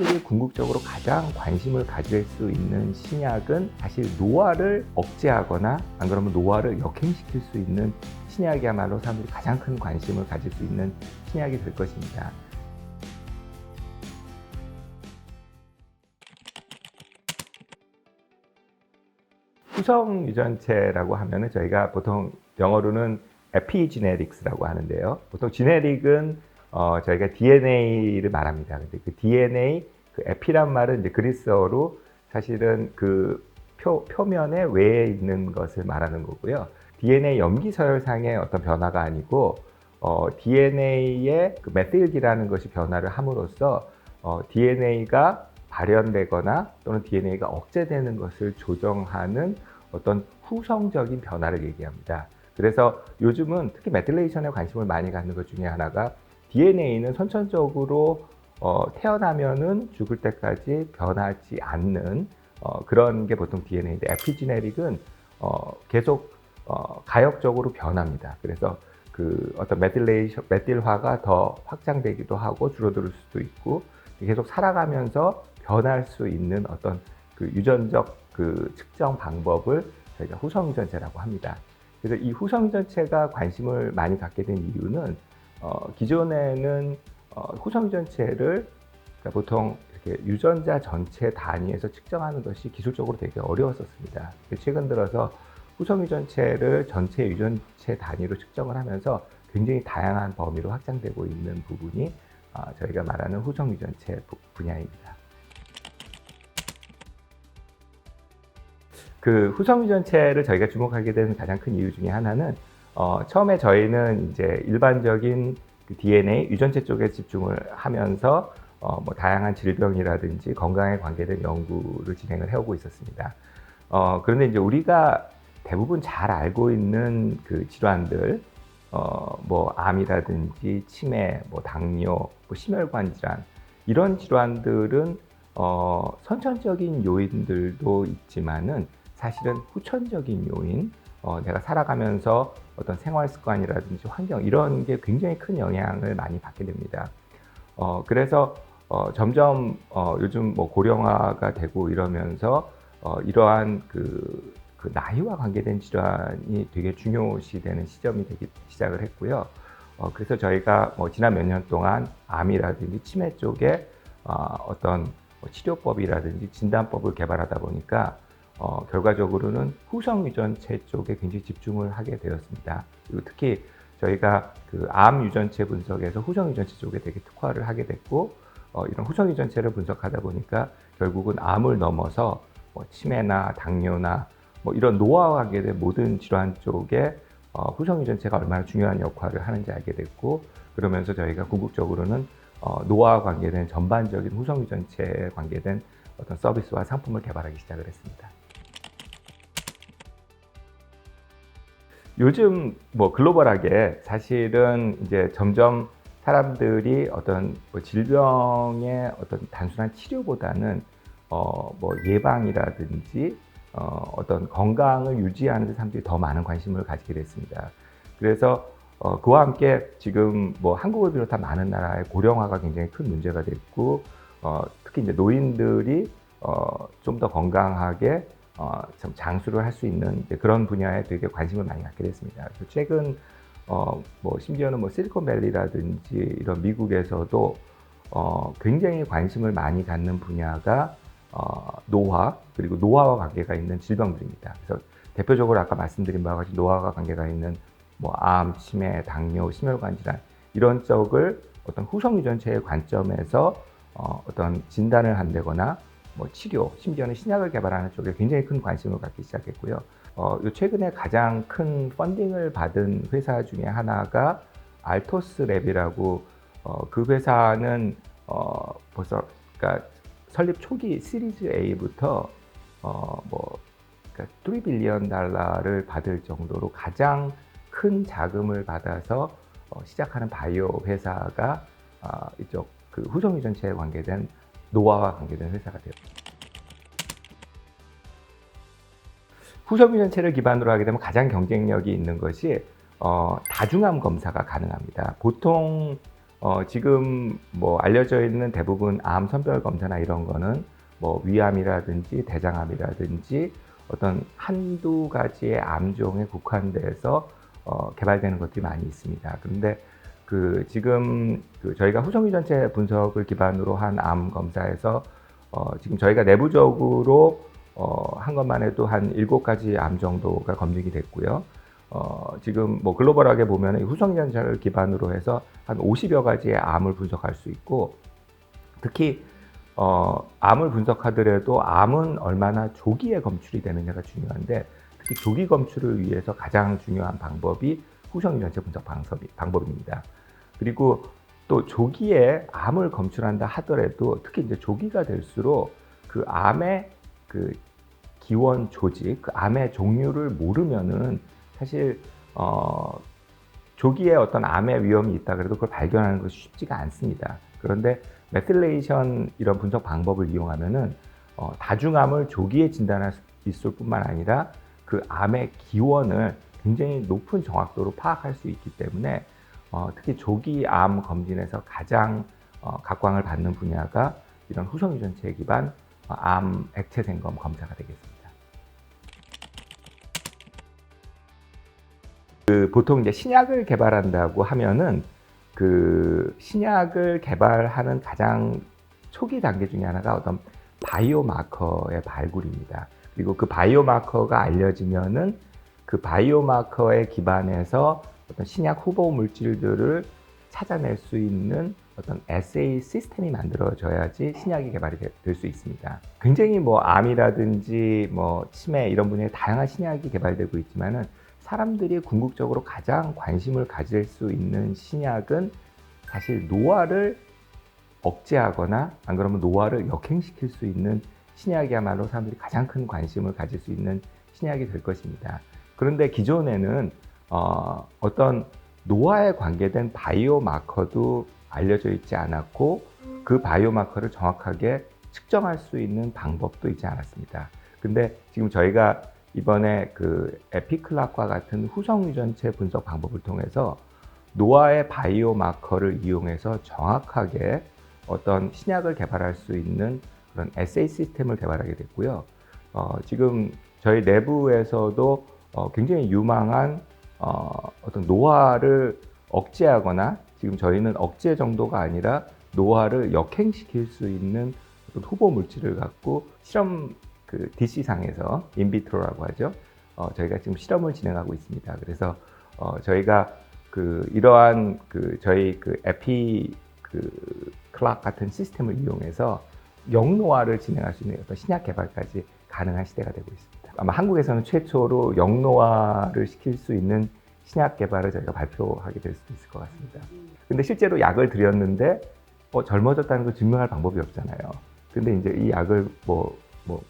사람들이 궁극적으로 가장 관심을 가질 수 있는 신약은 사실 노화를 억제하거나 안 그러면 노화를 역행시킬 수 있는 신약이야말로 사람들이 가장 큰 관심을 가질 수 있는 신약이 될 것입니다. 후성 유전체라고 하면은 저희가 보통 영어로는 에피지네틱스라고 하는데요. 보통 지네릭은 저희가 DNA를 말합니다. 근데 그 DNA, 그 에피란 말은 이제 그리스어로 사실은 그 표면에 외에 있는 것을 말하는 거고요. DNA 염기 서열상의 어떤 변화가 아니고 DNA의 그 메틸기라는 것이 변화를 함으로써 DNA가 발현되거나 또는 DNA가 억제되는 것을 조정하는 어떤 후성적인 변화를 얘기합니다. 그래서 요즘은 특히 메틸레이션에 관심을 많이 갖는 것 중에 하나가 DNA는 선천적으로 태어나면은 죽을 때까지 변하지 않는 그런 게 보통 DNA인데 에피지네릭은 계속 가역적으로 변합니다. 그래서 그 어떤 메틸화가 더 확장되기도 하고 줄어들 수도 있고 계속 살아가면서 변할 수 있는 어떤 그 유전적 그 측정 방법을 저희가 후성 유전체라고 합니다. 그래서 이 후성 유전체가 관심을 많이 갖게 된 이유는 기존에는 후성 유전체를 그러니까 보통 이렇게 유전자 전체 단위에서 측정하는 것이 기술적으로 되게 어려웠었습니다. 최근 들어서 후성 유전체를 전체 유전체 단위로 측정을 하면서 굉장히 다양한 범위로 확장되고 있는 부분이 저희가 말하는 후성 유전체 분야입니다. 그 후성 유전체를 저희가 주목하게 되는 가장 큰 이유 중에 하나는 처음에 저희는 이제 일반적인 그 DNA 유전체 쪽에 집중을 하면서 뭐 다양한 질병이라든지 건강에 관계된 연구를 진행을 해오고 있었습니다. 그런데 이제 우리가 대부분 잘 알고 있는 그 질환들, 뭐 암이라든지 치매, 뭐 당뇨, 뭐 심혈관 질환 이런 질환들은 선천적인 요인들도 있지만은 사실은 후천적인 요인, 내가 살아가면서 어떤 생활 습관이라든지 환경 이런 게 굉장히 큰 영향을 많이 받게 됩니다. 그래서 점점 요즘 뭐 고령화가 되고 이러면서 이러한 그 나이와 관계된 질환이 되게 중요시되는 시점이 되기 시작을 했고요. 그래서 저희가 뭐 지난 몇 년 동안 암이라든지 치매 쪽에 어떤 치료법이라든지 진단법을 개발하다 보니까 결과적으로는 후성 유전체 쪽에 굉장히 집중을 하게 되었습니다. 그리고 특히 저희가 그 암 유전체 분석에서 후성 유전체 쪽에 되게 특화를 하게 됐고 이런 후성 유전체를 분석하다 보니까 결국은 암을 넘어서 뭐 치매나 당뇨나 뭐 이런 노화와 관계된 모든 질환 쪽에 후성 유전체가 얼마나 중요한 역할을 하는지 알게 됐고 그러면서 저희가 궁극적으로는 노화와 관계된 전반적인 후성 유전체에 관계된 어떤 서비스와 상품을 개발하기 시작을 했습니다. 요즘 뭐 글로벌하게 사실은 이제 점점 사람들이 어떤 뭐 질병의 어떤 단순한 치료보다는 뭐 예방이라든지 어떤 건강을 유지하는 데 사람들이 더 많은 관심을 가지게 됐습니다. 그래서 그와 함께 지금 뭐 한국을 비롯한 많은 나라의 고령화가 굉장히 큰 문제가 됐고 특히 이제 노인들이 좀 더 건강하게 좀 장수를 할 수 있는 그런 분야에 되게 관심을 많이 갖게 됐습니다. 그래서 최근 뭐 심지어는 뭐 실리콘밸리라든지 이런 미국에서도 굉장히 관심을 많이 갖는 분야가 노화 그리고 노화와 관계가 있는 질병들입니다. 그래서 대표적으로 아까 말씀드린 바와 같이 노화와 관계가 있는 뭐 암, 치매, 당뇨, 심혈관 질환 이런 쪽을 어떤 후성 유전체의 관점에서 어떤 진단을 한다거나 뭐 치료, 심지어는 신약을 개발하는 쪽에 굉장히 큰 관심을 갖기 시작했고요. 요 최근에 가장 큰 펀딩을 받은 회사 중에 하나가 알토스 랩이라고 그 회사는 벌써 그러니까 설립 초기 시리즈 A부터 뭐 그러니까 $3 빌리언 달러를 받을 정도로 가장 큰 자금을 받아서 시작하는 바이오 회사가 이쪽 그 후성 유전체에 관계된 노화와 관계된 회사가 되었습니다. 후성 유전체를 기반으로 하게 되면 가장 경쟁력이 있는 것이 다중암 검사가 가능합니다. 보통 지금 뭐 알려져 있는 대부분 암 선별 검사나 이런 거는 뭐 위암이라든지 대장암이라든지 어떤 한두 가지의 암종에 국한돼서 개발되는 것들이 많이 있습니다. 그런데 지금 저희가 후성 유전체 분석을 기반으로 한 암 검사에서 지금 저희가 내부적으로 한 것만 해도 한 7가지 암 정도가 검증이 됐고요. 지금 뭐 글로벌하게 보면 후성 유전자를 기반으로 해서 한 50여 가지의 암을 분석할 수 있고, 특히 암을 분석하더라도 암은 얼마나 조기에 검출이 되느냐가 중요한데, 특히 조기 검출을 위해서 가장 중요한 방법이 후성 유전체 분석 방법입니다. 그리고 또 조기에 암을 검출한다 하더라도 특히 이제 조기가 될수록 그 암의 그 기원 조직, 그 암의 종류를 모르면은 사실 조기에 어떤 암의 위험이 있다 그래도 그걸 발견하는 것이 쉽지가 않습니다. 그런데 메틸레이션 이런 분석 방법을 이용하면은 다중암을 조기에 진단할 수 있을 뿐만 아니라 그 암의 기원을 굉장히 높은 정확도로 파악할 수 있기 때문에 특히 조기 암 검진에서 가장 각광을 받는 분야가 이런 후성 유전체 기반 암 액체 생검 검사가 되겠습니다. 보통 이제 신약을 개발한다고 하면은 신약을 개발하는 가장 초기 단계 중에 하나가 어떤 바이오마커의 발굴입니다. 그리고 그 바이오마커가 알려지면은 그 바이오마커에 기반해서 어떤 신약 후보 물질들을 찾아낼 수 있는 어떤 에세이 시스템이 만들어져야지 신약이 개발이 될 수 있습니다. 굉장히 뭐 암이라든지 뭐 치매 이런 분야에 다양한 신약이 개발되고 있지만은 사람들이 궁극적으로 가장 관심을 가질 수 있는 신약은 사실 노화를 억제하거나 안 그러면 노화를 역행시킬 수 있는 신약이야말로 사람들이 가장 큰 관심을 가질 수 있는 신약이 될 것입니다. 그런데 기존에는 어떤 노화에 관계된 바이오마커도 알려져 있지 않았고 그 바이오마커를 정확하게 측정할 수 있는 방법도 있지 않았습니다. 근데 지금 저희가 이번에 에피클락과 같은 후성 유전체 분석 방법을 통해서 노화의 바이오마커를 이용해서 정확하게 어떤 신약을 개발할 수 있는 그런 에세이 시스템을 개발하게 됐고요. 지금 저희 내부에서도 굉장히 유망한 어떤 노화를 억제하거나, 지금 저희는 억제 정도가 아니라 노화를 역행시킬 수 있는 어떤 후보 물질을 갖고 실험 DC상에서 인비트로라고 하죠. 저희가 지금 실험을 진행하고 있습니다. 그래서 저희가 이러한 저희 에피 클락 같은 시스템을 이용해서 역노화를 진행할 수 있는 어떤 신약 개발까지 가능한 시대가 되고 있습니다. 아마 한국에서는 최초로 역노화를 시킬 수 있는 신약 개발을 저희가 발표하게 될 수도 있을 것 같습니다. 근데 실제로 약을 드렸는데 젊어졌다는 걸 증명할 방법이 없잖아요. 근데 이제 이 약을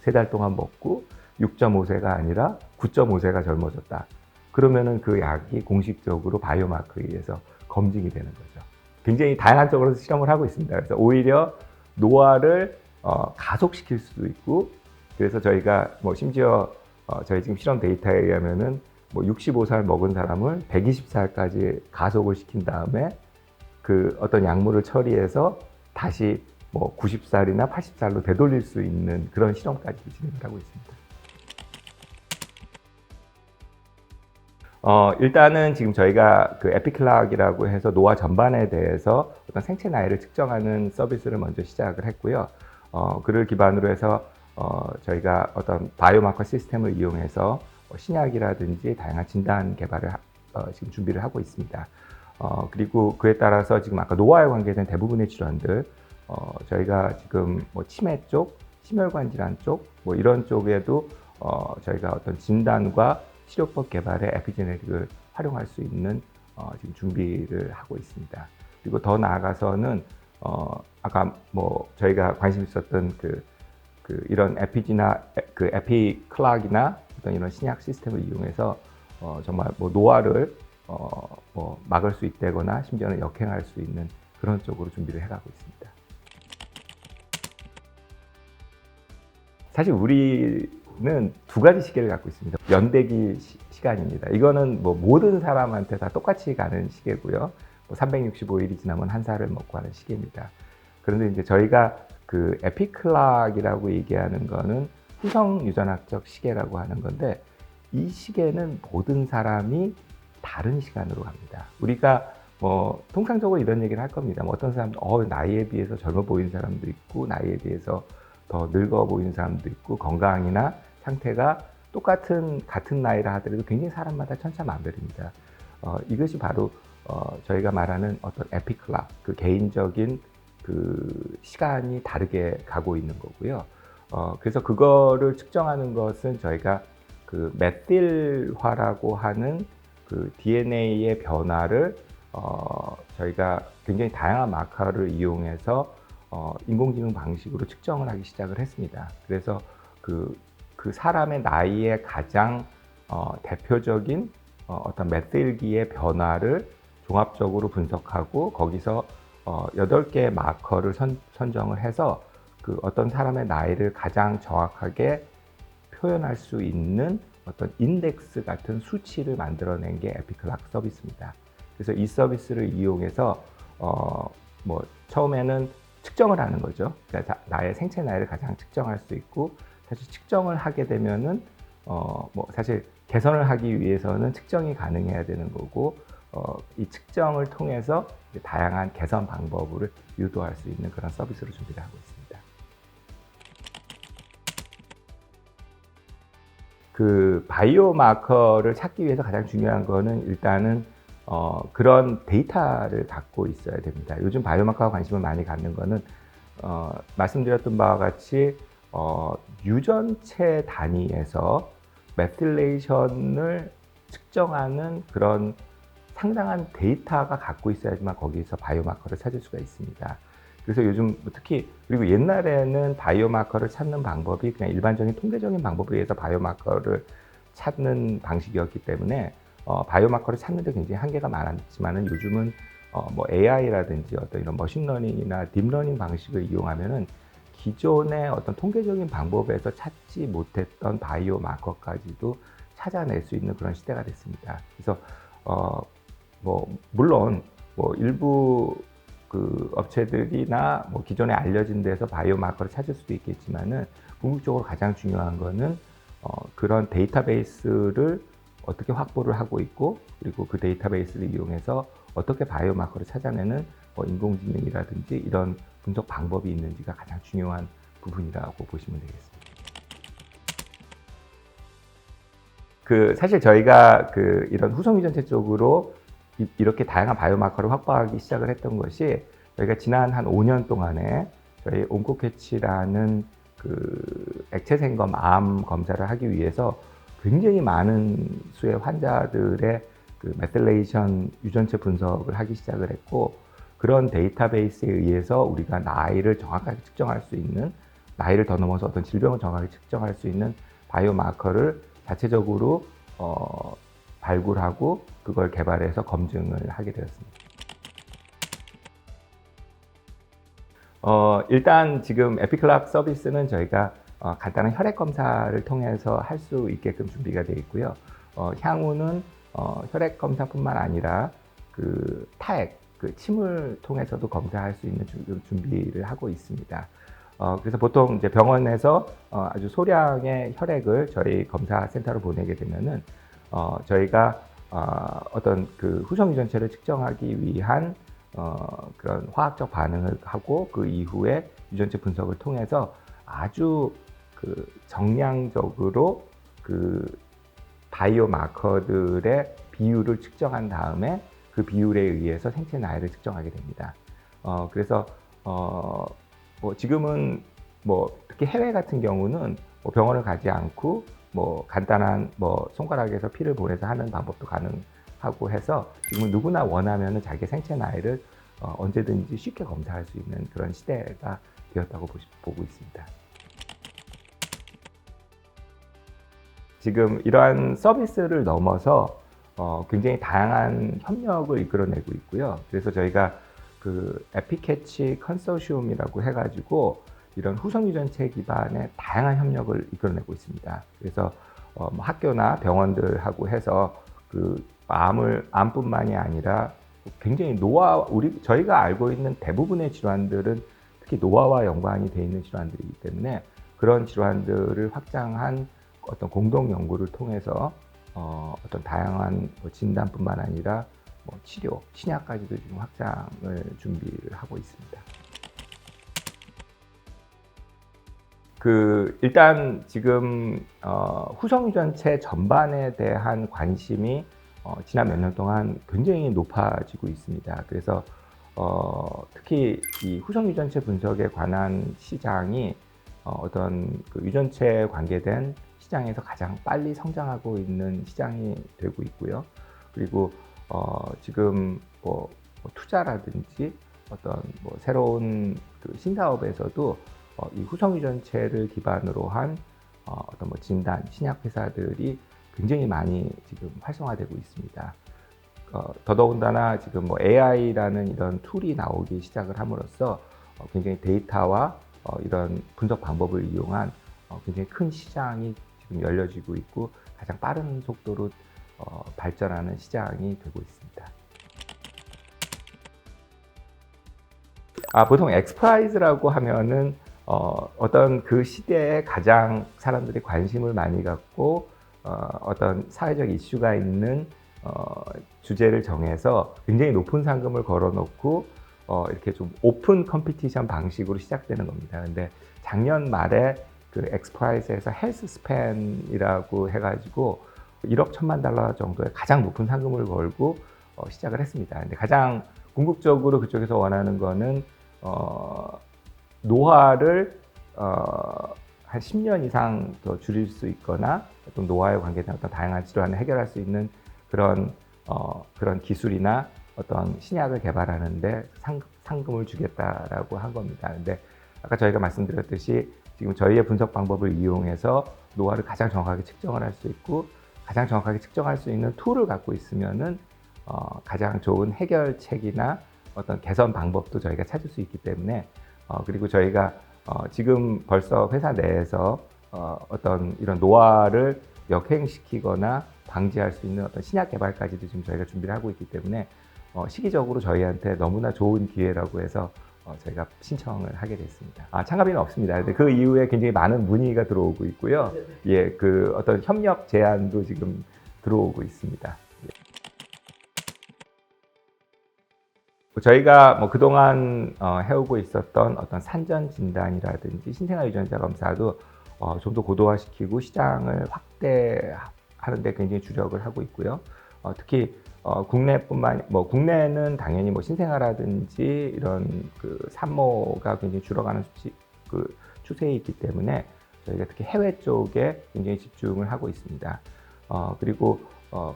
3달 동안 먹고 6.5세가 아니라 9.5세가 젊어졌다. 그러면은 그 약이 공식적으로 바이오마커에 의해서 검증이 되는 거죠. 굉장히 다양한 쪽으로 실험을 하고 있습니다. 그래서 오히려 노화를 가속시킬 수도 있고, 그래서 저희가 심지어 저희 지금 실험 데이터에 의하면은 65살 먹은 사람을 120살까지 가속을 시킨 다음에 어떤 약물을 처리해서 다시 90살이나 80살로 되돌릴 수 있는 그런 실험까지 진행을 하고 있습니다. 일단은 지금 저희가 에피클락이라고 해서 노화 전반에 대해서 어떤 생체 나이를 측정하는 서비스를 먼저 시작을 했고요. 그를 기반으로 해서 저희가 어떤 바이오마커 시스템을 이용해서 신약이라든지 다양한 진단 개발을 지금 준비를 하고 있습니다. 그리고 그에 따라서 지금 아까 노화에 관계된 대부분의 질환들, 저희가 지금 치매 쪽, 심혈관 질환 쪽, 이런 쪽에도 저희가 어떤 진단과 치료법 개발에 에피제네틱을 활용할 수 있는 지금 준비를 하고 있습니다. 그리고 더 나아가서는 아까 저희가 관심 있었던 이런 에피클락이나 어떤 이런 신약 시스템을 이용해서 정말 노화를 막을 수 있다거나 심지어는 역행할 수 있는 그런 쪽으로 준비를 해가고 있습니다. 사실 우리는 2가지 시계를 갖고 있습니다. 연대기 시간입니다. 이거는 모든 사람한테 다 똑같이 가는 시계고요. 365일이 지나면 한 살을 먹고 하는 시계입니다. 그런데 이제 저희가 그 에피클락이라고 얘기하는 거는 후성 유전학적 시계라고 하는 건데, 이 시계는 모든 사람이 다른 시간으로 갑니다. 우리가 뭐 통상적으로 이런 얘기를 할 겁니다. 뭐 어떤 사람은 나이에 비해서 젊어 보이는 사람도 있고, 나이에 비해서 더 늙어 보이는 사람도 있고, 건강이나 상태가 같은 나이라 하더라도 굉장히 사람마다 천차만별입니다. 이것이 바로 저희가 말하는 어떤 에피클락, 그 개인적인 그 시간이 다르게 가고 있는 거고요. 그래서 그거를 측정하는 것은 저희가 그 메틸화라고 하는 그 DNA의 변화를 저희가 굉장히 다양한 마커를 이용해서 인공지능 방식으로 측정을 하기 시작을 했습니다. 그래서 그 사람의 나이에 가장 대표적인 어떤 메틸기의 변화를 종합적으로 분석하고, 거기서 8개의 마커를 선정을 해서 그 어떤 사람의 나이를 가장 정확하게 표현할 수 있는 어떤 인덱스 같은 수치를 만들어낸 게 에피클락 서비스입니다. 그래서 이 서비스를 이용해서 뭐 처음에는 측정을 하는 거죠. 그러니까 나의 생체 나이를 가장 측정할 수 있고, 사실 측정을 하게 되면은 뭐 사실 개선을 하기 위해서는 측정이 가능해야 되는 거고, 이 측정을 통해서 다양한 개선 방법을 유도할 수 있는 그런 서비스를 준비를 하고 있습니다. 그 바이오 마커를 찾기 위해서 가장 중요한 거는 일단은 그런 데이터를 갖고 있어야 됩니다. 요즘 바이오 마커와 관심을 많이 갖는 거는 말씀드렸던 바와 같이 유전체 단위에서 메틸레이션을 측정하는 그런 상당한 데이터가 갖고 있어야지만 거기서 바이오마커를 찾을 수가 있습니다. 그래서 요즘 특히, 그리고 옛날에는 바이오마커를 찾는 방법이 그냥 일반적인 통계적인 방법에 의해서 바이오마커를 찾는 방식이었기 때문에 바이오마커를 찾는데 굉장히 한계가 많았지만은, 요즘은 뭐 AI라든지 어떤 이런 머신러닝이나 딥러닝 방식을 이용하면은 기존의 어떤 통계적인 방법에서 찾지 못했던 바이오마커까지도 찾아낼 수 있는 그런 시대가 됐습니다. 그래서 뭐 물론 뭐 일부 그 업체들이나 뭐 기존에 알려진 데서 바이오마커를 찾을 수도 있겠지만은, 궁극적으로 가장 중요한 거는 그런 데이터베이스를 어떻게 확보를 하고 있고, 그리고 그 데이터베이스를 이용해서 어떻게 바이오마커를 찾아내는 인공지능이라든지 이런 분석 방법이 있는지가 가장 중요한 부분이라고 보시면 되겠습니다. 사실 저희가 이런 후성 유전체 쪽으로 이렇게 다양한 바이오마커를 확보하기 시작을 했던 것이, 저희가 지난 한 5년 동안에 저희 온코캐치라는 그 액체 생검 암 검사를 하기 위해서 굉장히 많은 수의 환자들의 그 메틸레이션 유전체 분석을 하기 시작을 했고, 그런 데이터베이스에 의해서 우리가 나이를 정확하게 측정할 수 있는, 나이를 더 넘어서 어떤 질병을 정확하게 측정할 수 있는 바이오마커를 자체적으로 발굴하고 그걸 개발해서 검증을 하게 되었습니다. 일단 지금 에피클락 서비스는 저희가 간단한 혈액 검사를 통해서 할 수 있게끔 준비가 되어 있고요. 향후는 혈액 검사뿐만 아니라 그 타액, 그 침을 통해서도 검사할 수 있는 준비를 하고 있습니다. 그래서 보통 이제 병원에서 아주 소량의 혈액을 저희 검사센터로 보내게 되면은 저희가 어떤 그 후성 유전체를 측정하기 위한 그런 화학적 반응을 하고, 그 이후에 유전체 분석을 통해서 아주 그 정량적으로 그 바이오 마커들의 비율을 측정한 다음에 그 비율에 의해서 생체 나이를 측정하게 됩니다. 그래서 뭐 지금은 뭐 특히 해외 같은 경우는 뭐 병원을 가지 않고 뭐 간단한 뭐 손가락에서 피를 보내서 하는 방법도 가능하고 해서, 지금은 누구나 원하면은 자기 생체 나이를 언제든지 쉽게 검사할 수 있는 그런 시대가 되었다고 보고 있습니다. 지금 이러한 서비스를 넘어서 굉장히 다양한 협력을 이끌어내고 있고요. 그래서 저희가 그 에피캐치 컨소시엄이라고 해가지고 이런 후성 유전체 기반의 다양한 협력을 이끌어내고 있습니다. 그래서 뭐 학교나 병원들하고 해서 그 암뿐만이 아니라 굉장히 저희가 알고 있는 대부분의 질환들은 특히 노화와 연관이 되어 있는 질환들이기 때문에 그런 질환들을 확장한 어떤 공동 연구를 통해서 어떤 다양한 진단뿐만 아니라 치료, 신약까지도 지금 확장을 준비를 하고 있습니다. 일단 지금 후성 유전체 전반에 대한 관심이 지난 몇 년 동안 굉장히 높아지고 있습니다. 그래서 특히 이 후성 유전체 분석에 관한 시장이 어떤 유전체에 관계된 시장에서 가장 빨리 성장하고 있는 시장이 되고 있고요. 그리고 지금 투자라든지 어떤 새로운 신사업에서도 이 후성 유전체를 기반으로 한 어떤 진단, 신약 회사들이 굉장히 많이 지금 활성화되고 있습니다. 더더군다나 지금 AI라는 이런 툴이 나오기 시작을 함으로써 굉장히 데이터와 이런 분석 방법을 이용한 굉장히 큰 시장이 지금 열려지고 있고 가장 빠른 속도로 발전하는 시장이 되고 있습니다. 보통 엑스프라이즈라고 하면은 어떤 그 시대에 가장 사람들이 관심을 많이 갖고 어떤 사회적 이슈가 있는 주제를 정해서 굉장히 높은 상금을 걸어놓고 이렇게 좀 오픈 컴피티션 방식으로 시작되는 겁니다. 근데 작년 말에 그 엑스프라이즈에서 헬스 스팬이라고 해가지고 1억 1천만 달러 정도의 가장 높은 상금을 걸고 시작을 했습니다. 근데 가장 궁극적으로 그쪽에서 원하는 거는 노화를 한 10년 이상 더 줄일 수 있거나 또 노화에 관계된 어떤 다양한 질환을 해결할 수 있는 그런 기술이나 어떤 신약을 개발하는데 상금을 주겠다라고 한 겁니다. 근데 아까 저희가 말씀드렸듯이 지금 저희의 분석 방법을 이용해서 노화를 가장 정확하게 측정을 할 수 있고 가장 정확하게 측정할 수 있는 툴을 갖고 있으면은 가장 좋은 해결책이나 어떤 개선 방법도 저희가 찾을 수 있기 때문에 그리고 저희가 지금 벌써 회사 내에서 어떤 이런 노화를 역행시키거나 방지할 수 있는 어떤 신약 개발까지도 지금 저희가 준비를 하고 있기 때문에 시기적으로 저희한테 너무나 좋은 기회라고 해서 저희가 신청을 하게 됐습니다. 참가비는 없습니다. 근데 그 이후에 굉장히 많은 문의가 들어오고 있고요. 예, 어떤 협력 제안도 지금 들어오고 있습니다. 저희가 그동안 해오고 있었던 어떤 산전 진단이라든지 신생아 유전자 검사도 좀 더 고도화시키고 시장을 확대하는 데 굉장히 주력을 하고 있고요. 특히 국내는 당연히 신생아라든지 이런 산모가 굉장히 줄어가는 추세에 있기 때문에 저희가 특히 해외 쪽에 굉장히 집중을 하고 있습니다. 그리고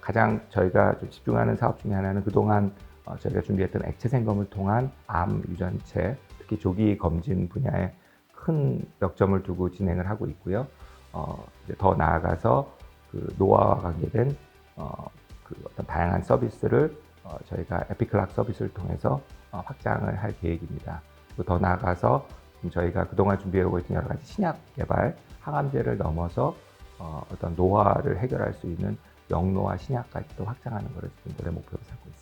가장 저희가 좀 집중하는 사업 중에 하나는 그동안 저희가 준비했던 액체 생검을 통한 암 유전체, 특히 조기 검진 분야에 큰 역점을 두고 진행을 하고 있고요. 이제 더 나아가서 노화와 관계된 어떤 다양한 서비스를 저희가 에피클락 서비스를 통해서 확장을 할 계획입니다. 그리고 더 나아가서 저희가 그동안 준비해오고 있던 여러 가지 신약 개발, 항암제를 넘어서 어떤 노화를 해결할 수 있는 영노화 신약까지도 확장하는 것을 지금 올해 목표로 삼고 있습니다.